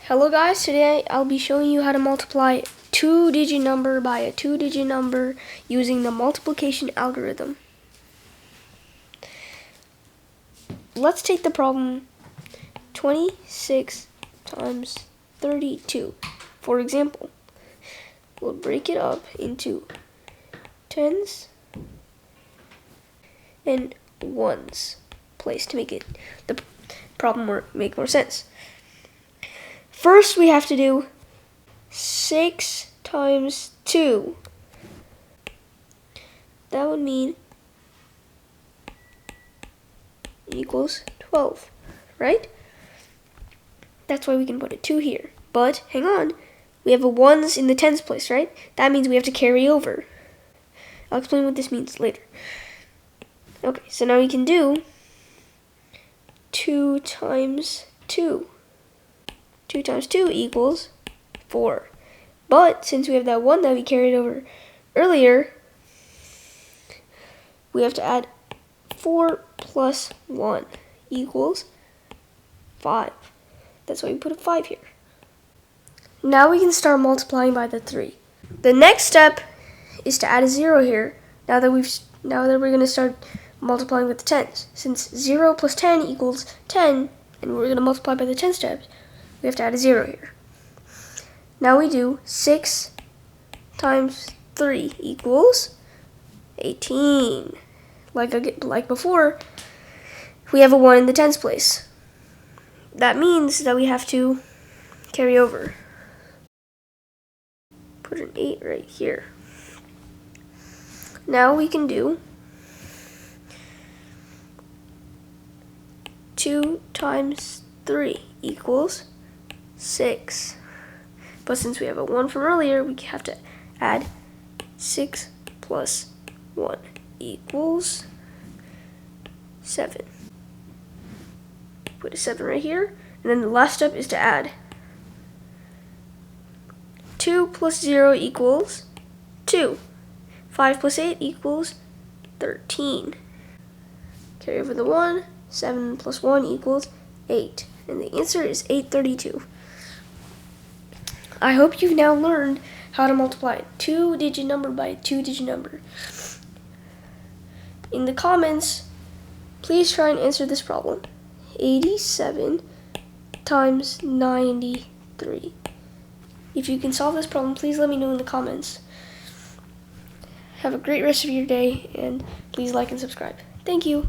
Hello guys, today I'll be showing you how to multiply a two-digit number by a two-digit number using the multiplication algorithm. Let's take the problem 26 times 32. For example, we'll break it up into tens and ones place to make it the problem make more sense. First, we have to do 6 times 2. That would mean equals 12, right? That's why we can put a 2 here. But, hang on, we have a 1s in the tens place, right? That means we have to carry over. I'll explain what this means later. Okay, so now we can do 2 times 2. 2 times 2 equals 4. But since we have that 1 that we carried over earlier, we have to add 4 plus 1 equals 5. That's why we put a 5 here. Now we can start multiplying by the 3. The next step is to add a 0 here. Now that we're going to start multiplying with the tens. Since 0 plus 10 equals 10, and we're going to multiply by the 10 steps, we have to add a 0 here. Now we do 6 times 3 equals 18. Like before, we have a 1 in the tens place. That means that we have to carry over. Put an 8 right here. Now we can do 2 times 3 equals 6. But since we have a 1 from earlier, we have to add 6 plus 1 equals 7. Put a 7 right here. And then the last step is to add 2 plus 0 equals 2. 5 plus 8 equals 13. Carry over the 1. 7 plus 1 equals 8. And the answer is 832. I hope you've now learned how to multiply a two-digit number by a two-digit number. In the comments, please try and answer this problem. 87 times 93. If you can solve this problem, please let me know in the comments. Have a great rest of your day, and please like and subscribe. Thank you.